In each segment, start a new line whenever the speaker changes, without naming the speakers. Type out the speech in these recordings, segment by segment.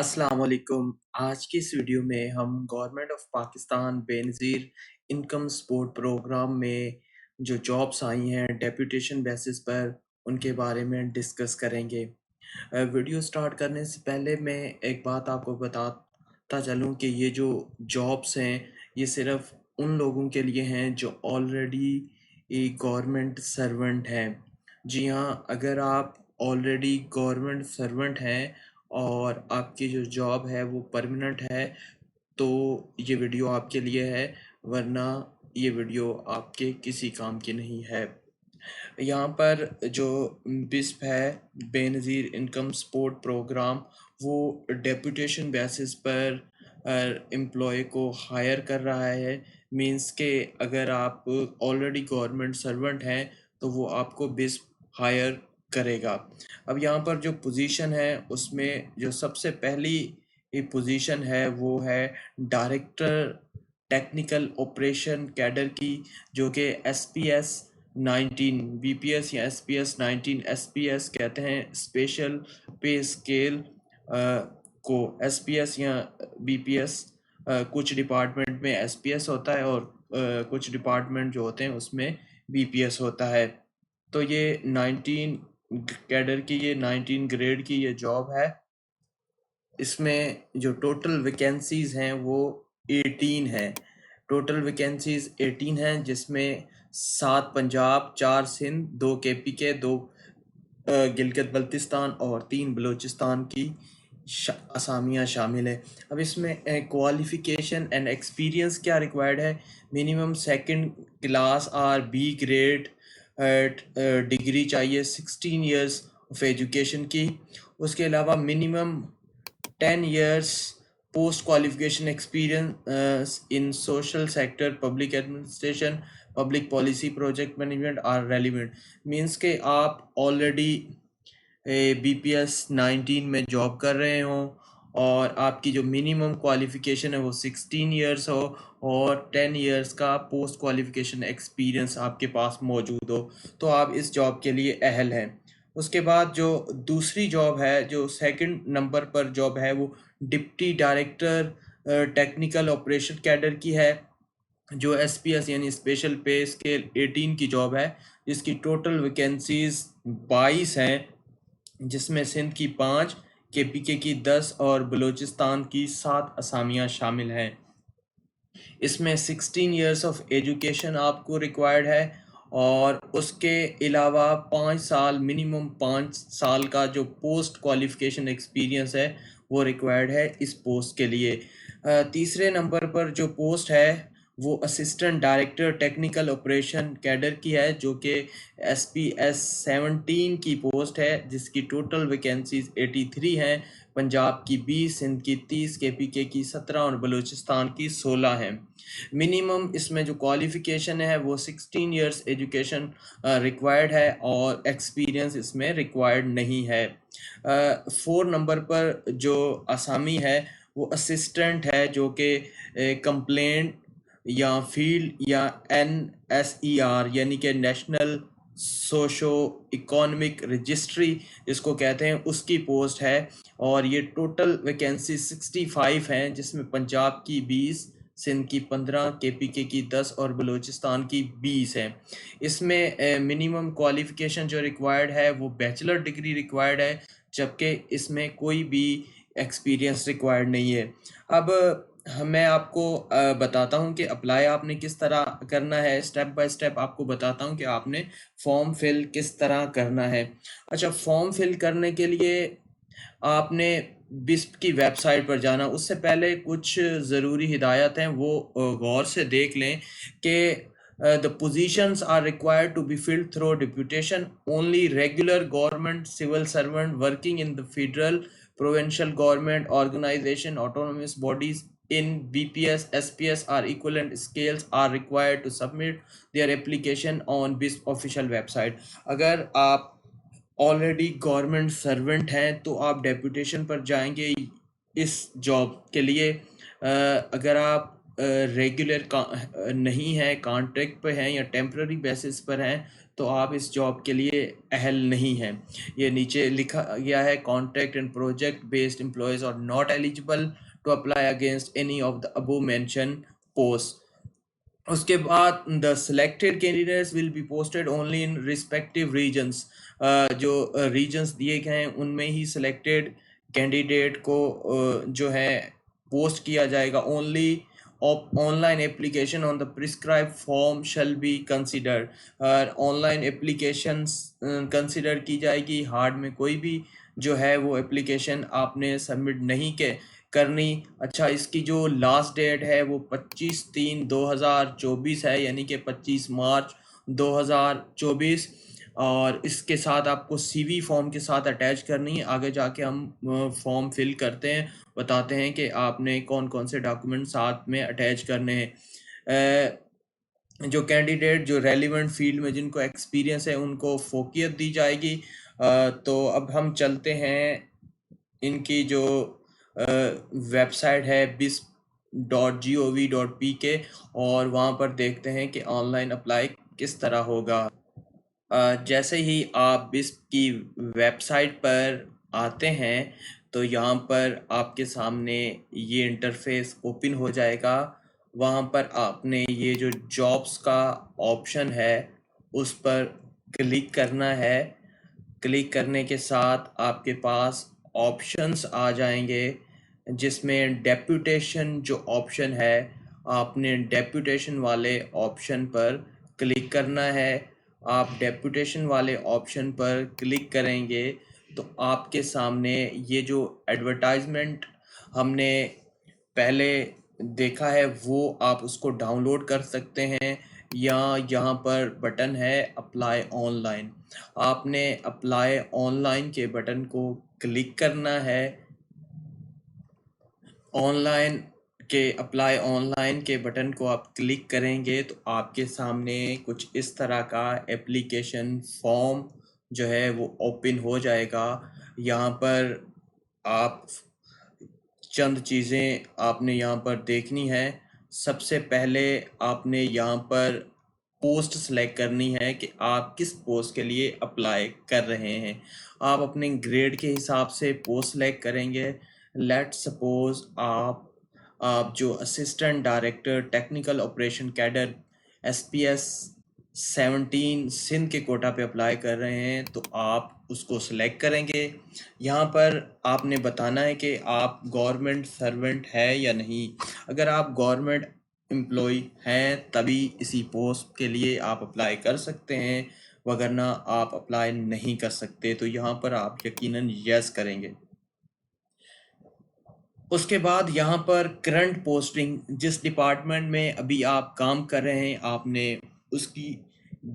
अस्सलाम वालेकुम। आज की इस वीडियो में हम government of Pakistan Benazir income support programme में जो जॉब्स आई हैं डेप्यूटेशन बेसिस पर, उनके बारे में डिस्कस करेंगे। वीडियो स्टार्ट करने से पहले मैं एक बात आपको बताता चलूँ कि ये जो जॉब्स हैं, ये सिर्फ़ उन लोगों के लिए हैं जो ऑलरेडी एक गवर्नमेंट सर्वेंट हैं। जी हाँ, अगर आप ऑलरेडी गवर्नमेंट सर्वेंट हैं और आपकी जो जॉब है वो परमानेंट है, तो ये वीडियो आपके लिए है, वरना ये वीडियो आपके किसी काम की नहीं है। यहाँ पर जो बिस्प है, बेनज़ीर इनकम सपोर्ट प्रोग्राम, वो डेप्यूटेशन बेसिस पर एम्प्लॉय को हायर कर रहा है। मींस के अगर आप ऑलरेडी गवर्नमेंट सर्वेंट हैं तो वो आपको बिस्प हायर करेगा। अब यहाँ पर जो पोजीशन है उसमें जो सबसे पहली पोजीशन है वो है डायरेक्टर टेक्निकल ऑपरेशन कैडर की, जो कि एसपीएस 19 बीपीएस या एसपीएस 19 एसपीएस कहते हैं, स्पेशल पे स्केल को एसपीएस या बीपीएस। कुछ डिपार्टमेंट में एसपीएस होता है और कुछ डिपार्टमेंट जो होते हैं उसमें बीपीएस होता है। तो ये 19 कैडर की, ये 19 ग्रेड की ये जॉब है। इसमें जो टोटल वैकेंसीज हैं वो 18 हैं। टोटल वैकेंसीज 18 हैं, जिसमें 7 पंजाब, 4 सिंध, 2 केपीके, 2 गिलगित बल्तिस्तान और 3 बलूचिस्तान की असामियाँ शामिल है। अब इसमें क्वालिफिकेशन एंड एक्सपीरियंस क्या रिक्वायर्ड है। मिनिमम सेकंड क्लास और बी ग्रेड डिग्री चाहिए, 16 इयर्स ऑफ एजुकेशन की। उसके अलावा minimum 10 years post qualification experience in social sector, public administration, public policy, project management are relevant। Means के आप ऑलरेडी बीपीएस 19 में जॉब कर रहे हो और आपकी जो मिनिमम क्वालिफिकेशन है वो 16 इयर्स हो और 10 इयर्स का पोस्ट क्वालिफिकेशन एक्सपीरियंस आपके पास मौजूद हो, तो आप इस जॉब के लिए अहल हैं। उसके बाद जो दूसरी जॉब है, जो सेकंड नंबर पर जॉब है, वो deputy director technical operation cadre की है, जो एसपीएस यानी स्पेशल पे स्केल 18 की जॉब है, जिसकी टोटल वैकेंसीज 22 हैं, जिसमें सिंध की 5, केपीके की 10 और बलूचिस्तान की 7 असामियाँ शामिल हैं। इसमें 16 इयर्स ऑफ एजुकेशन आपको रिक्वायर्ड है और उसके अलावा 5 साल, मिनिमम 5 साल का जो पोस्ट क्वालिफिकेशन एक्सपीरियंस है वो रिक्वायर्ड है इस पोस्ट के लिए। तीसरे नंबर पर जो पोस्ट है वो assistant director technical operation cadre की है, जो कि एसपीएस 17 की पोस्ट है, जिसकी टोटल वैकेंसीज 83 हैं। पंजाब की 20, सिंध की 30, केपीके की 17 और बलूचिस्तान की 16 हैं। मिनिमम इसमें जो क्वालिफिकेशन है वो 16 इयर्स एजुकेशन रिक्वायर्ड है और एक्सपीरियंस इसमें रिक्वायर्ड नहीं है। 4 नंबर पर जो असामी है वो असिस्टेंट है, जो कि कंप्लेंट या फील्ड या NSER यानी कि नेशनल सोशो इकोनॉमिक रजिस्ट्री इसको कहते हैं, उसकी पोस्ट है और ये टोटल वैकेंसी 65 हैं, जिसमें पंजाब की 20, सिंध की 15, केपीके की 10 और बलूचिस्तान की 20 हैं। इसमें मिनिमम क्वालिफिकेशन जो रिक्वायर्ड है वो बैचलर डिग्री रिक्वायर्ड है, जबकि इसमें कोई भी एक्सपीरियंस रिक्वायर्ड नहीं है। अब मैं आपको बताता हूँ कि अप्लाई आपने किस तरह करना है। स्टेप बाय स्टेप आपको बताता हूँ कि आपने फॉर्म फिल किस तरह करना है। अच्छा, फॉर्म फिल करने के लिए आपने बिस्प की वेबसाइट पर जाना। उससे पहले कुछ ज़रूरी हिदायत हैं, वो गौर से देख लें कि the positions are required to be filled through deputation. Only regular government civil servant working in the federal, provincial government, organization, autonomous bodies in BPS, SPS or equivalent scales are required to submit their application on BISP official website। अगर आप already government servant हैं तो आप deputation पर जाएंगे इस job के लिए। अगर आप रेगुलर नहीं हैं, कॉन्ट्रैक्ट पे हैं या टेम्पररी बेसिस पर हैं, तो आप इस जॉब के लिए अहल नहीं हैं। ये नीचे लिखा गया है, contract and project based employees are not eligible to apply against any of the above mention post. उसके बाद the selected candidates will be posted only in respective regions. जो रीजन्स दिए गए हैं उनमें ही सिलेक्टेड कैंडिडेट को जो है पोस्ट किया जाएगा। Only online application on the prescribe form shall be considered. Online application consider की जाएगी। हार्ड में कोई भी जो है वो एप्लीकेशन आपने सबमिट नहीं के करनी। अच्छा, इसकी जो लास्ट डेट है वो 25/3/2024 है, यानी कि 25 मार्च 2024। और इसके साथ आपको सीवी फॉर्म के साथ अटैच करनी है। आगे जाके हम फॉर्म फिल करते हैं, बताते हैं कि आपने कौन कौन से डॉक्यूमेंट साथ में अटैच करने हैं। जो कैंडिडेट जो रेलिवेंट फील्ड में जिनको एक्सपीरियंस है उनको फोकियत दी जाएगी। तो अब हम चलते हैं इनकी जो वेबसाइट है bis.gov.pk, और वहाँ पर देखते हैं कि ऑनलाइन अप्लाई किस तरह होगा। जैसे ही आप बिस्प की वेबसाइट पर आते हैं तो यहाँ पर आपके सामने ये इंटरफेस ओपन हो जाएगा। वहाँ पर आपने ये जो जॉब्स का ऑप्शन है उस पर क्लिक करना है। क्लिक करने के साथ आपके पास ऑप्शंस आ जाएंगे, जिसमें डेप्यूटेशन जो ऑप्शन है, आपने डेप्यूटेशन वाले ऑप्शन पर क्लिक करना है। आप डेप्यूटेशन वाले ऑप्शन पर क्लिक करेंगे तो आपके सामने ये जो एडवर्टाइजमेंट हमने पहले देखा है वो आप उसको डाउनलोड कर सकते हैं, या यहाँ पर बटन है अप्लाई ऑनलाइन। आपने अप्लाई ऑनलाइन के बटन को क्लिक करना है। अप्लाई ऑनलाइन के बटन को आप क्लिक करेंगे तो आपके सामने कुछ इस तरह का एप्लीकेशन फॉर्म जो है वो ओपन हो जाएगा। यहाँ पर आप चंद चीज़ें आपने यहाँ पर देखनी है। सबसे पहले आपने यहाँ पर पोस्ट सेलेक्ट करनी है कि आप किस पोस्ट के लिए अप्लाई कर रहे हैं। आप अपने ग्रेड के हिसाब से पोस्ट सेलेक्ट करेंगे। लेट सपोज आप जो assistant director technical operation cadre SPS 17 Sindh के कोटा पे अप्लाई कर रहे हैं तो आप उसको सिलेक्ट करेंगे। यहाँ पर आपने बताना है कि आप गवर्नमेंट सर्वेंट है या नहीं। अगर आप गवर्नमेंट एम्प्लॉय हैं तभी इसी पोस्ट के लिए आप अप्लाई कर सकते हैं, वगरना आप अप्लाई नहीं कर सकते। तो यहाँ पर आप यकीनन यस करेंगे। उसके बाद यहाँ पर करंट पोस्टिंग, जिस डिपार्टमेंट में अभी आप काम कर रहे हैं आपने उसकी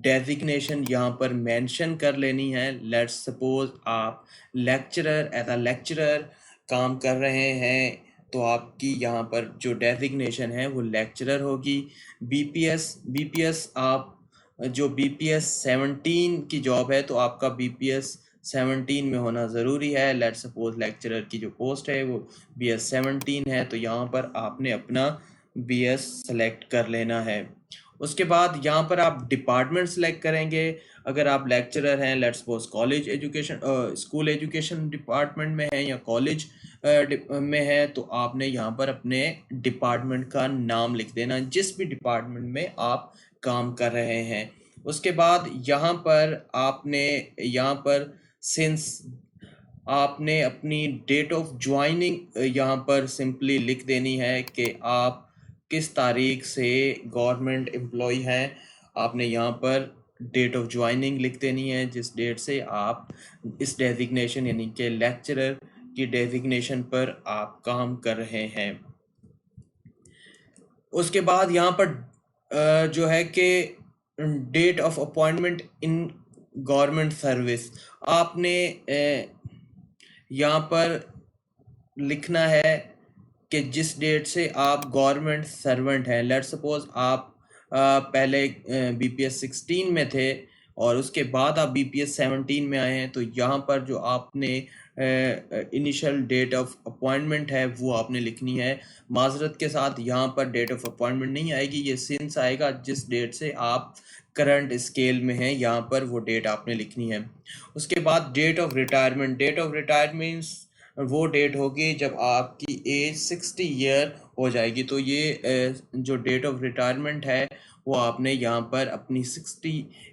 डेजिग्नेशन यहाँ पर मेंशन कर लेनी है। लेट्स सपोज आप लेक्चरर एज अ लेक्चरर काम कर रहे हैं तो आपकी यहाँ पर जो डेजिग्नेशन है वो लेक्चरर होगी। बीपीएस आप जो BPS 17 की जॉब है तो आपका BPS 17 में होना ज़रूरी है। लेट्स सपोज लेक्चरर की जो पोस्ट है वो BS 17 है तो यहाँ पर आपने अपना BS सेलेक्ट कर लेना है। उसके बाद यहाँ पर आप डिपार्टमेंट सेलेक्ट करेंगे। अगर आप लेक्चरर हैं, let's suppose college education school education department में है या कॉलेज में है, तो आपने यहाँ पर अपने डिपार्टमेंट का नाम लिख देना, जिस भी डिपार्टमेंट में आप काम कर रहे हैं। उसके बाद यहाँ पर सिंस आपने अपनी डेट ऑफ ज्वाइनिंग यहाँ पर सिंपली लिख देनी है कि आप किस तारीख से गवर्नमेंट एम्प्लॉय हैं। आपने यहाँ पर डेट ऑफ ज्वाइनिंग लिख देनी है, जिस डेट से आप इस डेजिग्नेशन यानी कि लेक्चरर की डेजिग्नेशन पर आप काम कर रहे हैं। उसके बाद यहाँ पर जो है कि date of appointment in government service, आपने यहाँ पर लिखना है कि जिस डेट से आप गवर्नमेंट सर्वेंट हैं। लेट्स सपोज आप पहले BPS 16 में थे और उसके बाद आप BPS 17 में आए हैं, तो यहाँ पर जो आपने इनिशियल डेट ऑफ अपॉइंटमेंट है वो आपने लिखनी है। माजरत के साथ यहाँ पर डेट ऑफ अपॉइंटमेंट नहीं आएगी, ये सिंस आएगा जिस डेट से आप करंट स्केल में हैं, यहाँ पर वो डेट आपने लिखनी है। उसके बाद date of retirement, date of retirement वो डेट होगी जब आपकी एज 60 ईयर हो जाएगी। तो ये जो डेट ऑफ रिटायरमेंट है वो आपने यहाँ पर अपनी 60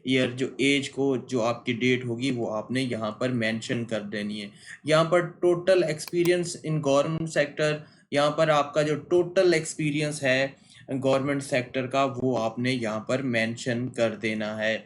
ईयर जो एज को जो आपकी डेट होगी वो आपने यहाँ पर मेंशन कर देनी है। यहाँ पर total experience in government sector, यहाँ पर आपका जो टोटल एक्सपीरियंस है गवर्नमेंट सेक्टर का वो आपने यहाँ पर मेंशन कर देना है।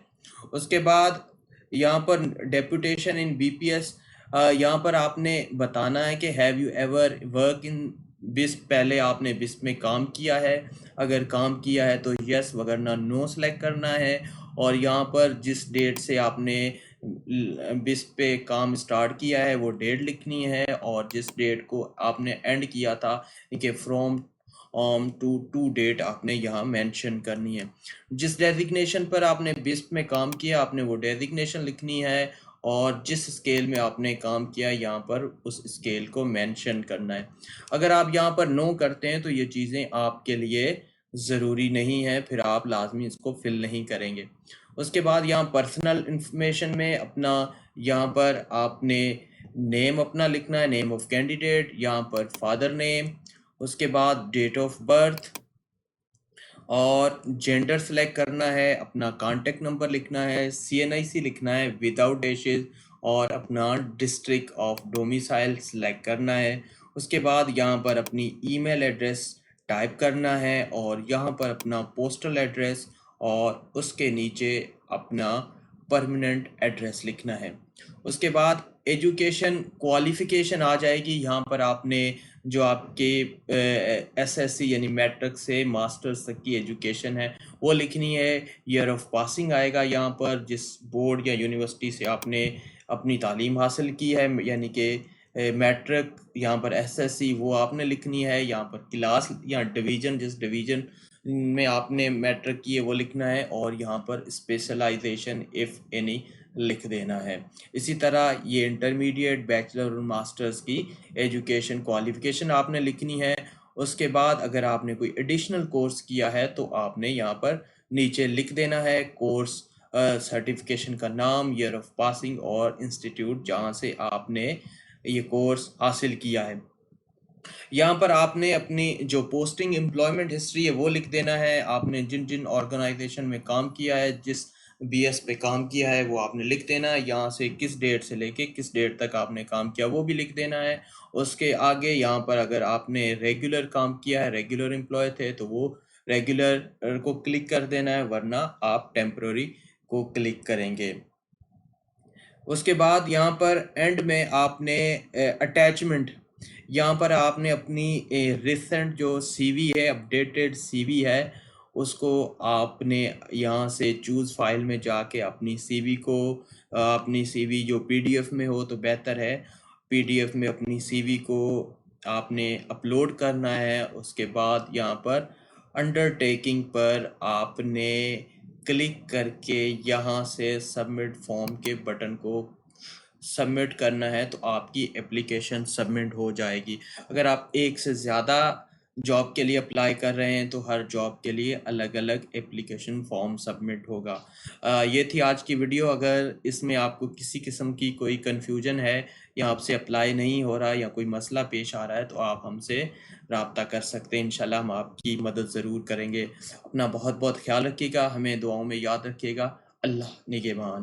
उसके बाद यहाँ पर डेपुटेशन इन बीपीएस, यहाँ पर आपने बताना है कि have you ever work in BISP, पहले आपने बिस्प में काम किया है, अगर काम किया है तो यस वगरना नो सेलेक्ट करना है। और यहाँ पर जिस डेट से आपने बिस्प पे काम स्टार्ट किया है वो डेट लिखनी है, और जिस डेट को आपने एंड किया था कि फ्रॉम टू डेट आपने यहाँ मेंशन करनी है। जिस डेजिग्नेशन पर आपने बिस्प में काम किया आपने वो डेजिग्नेशन लिखनी है, और जिस स्केल में आपने काम किया यहाँ पर उस स्केल को मेंशन करना है। अगर आप यहाँ पर नो करते हैं तो ये चीज़ें आपके लिए ज़रूरी नहीं है, फिर आप लाजमी इसको फिल नहीं करेंगे। उसके बाद यहाँ पर्सनल इंफॉर्मेशन में अपना यहाँ पर आपने नेम अपना लिखना है, नेम ऑफ कैंडिडेट, यहाँ पर फादर नेम, उसके बाद डेट ऑफ बर्थ और जेंडर सेलेक्ट करना है, अपना कांटेक्ट नंबर लिखना है, CNIC लिखना है विदाउट डैशेस, और अपना डिस्ट्रिक्ट ऑफ डोमिसाइल सेलेक्ट करना है। उसके बाद यहाँ पर अपनी ईमेल एड्रेस टाइप करना है, और यहाँ पर अपना पोस्टल एड्रेस, और उसके नीचे अपना परमानेंट एड्रेस लिखना है। उसके बाद एजुकेशन क्वालिफिकेशन आ जाएगी। यहाँ पर आपने जो आपके SSC यानी मैट्रिक से मास्टर्स तक की एजुकेशन है वो लिखनी है। ईयर ऑफ पासिंग आएगा यहाँ पर, जिस बोर्ड या यूनिवर्सिटी से आपने अपनी तालीम हासिल की है, यानी कि मैट्रिक, यहाँ पर SSC वो आपने लिखनी है। यहाँ पर क्लास या डिवीज़न, जिस डिवीज़न में आपने मैट्रिक की है वो लिखना है, और यहाँ पर स्पेशलाइजेशन इफ़ एनी लिख देना है। इसी तरह ये इंटरमीडिएट, बैचलर और मास्टर्स की एजुकेशन क्वालिफिकेशन आपने लिखनी है। उसके बाद अगर आपने कोई एडिशनल कोर्स किया है तो आपने यहाँ पर नीचे लिख देना है कोर्स सर्टिफिकेशन का नाम, ईयर ऑफ पासिंग और इंस्टीट्यूट जहाँ से आपने ये कोर्स हासिल किया है। यहाँ पर आपने अपनी जो पोस्टिंग एम्प्लॉयमेंट हिस्ट्री है वो लिख देना है। आपने जिन जिन ऑर्गेनाइजेशन में काम किया है, जिस BS पे काम किया है वो आपने लिख देना है। यहाँ से किस डेट से लेके किस डेट तक आपने काम किया वो भी लिख देना है। उसके आगे यहाँ पर अगर आपने रेगुलर काम किया है, रेगुलर एम्प्लॉय थे, तो वो रेगुलर को क्लिक कर देना है, वरना आप टेम्पररी को क्लिक करेंगे। उसके बाद यहाँ पर एंड में आपने अटैचमेंट, यहाँ पर आपने अपनी रिसेंट जो CV है, अपडेटेड CV है, उसको आपने यहाँ से चूज़ फाइल में जाके अपनी CV को अपनी CV जो PDF में हो तो बेहतर है, PDF में अपनी CV को आपने अपलोड करना है। उसके बाद यहाँ पर अंडरटेकिंग पर आपने क्लिक करके यहाँ से सबमिट फॉर्म के बटन को सबमिट करना है, तो आपकी एप्लीकेशन सबमिट हो जाएगी। अगर आप एक से ज़्यादा जॉब के लिए अप्लाई कर रहे हैं तो हर जॉब के लिए अलग अलग एप्लीकेशन फॉर्म सबमिट होगा। ये थी आज की वीडियो। अगर इसमें आपको किसी किस्म की कोई कन्फ्यूजन है या आपसे अप्लाई नहीं हो रहा या कोई मसला पेश आ रहा है तो आप हमसे रब्ता कर सकते हैं। इंशाल्लाह हम आपकी मदद ज़रूर करेंगे। अपना बहुत बहुत ख्याल रखिएगा, हमें दुआओं में याद रखिएगा। अल्लाह निगहबान।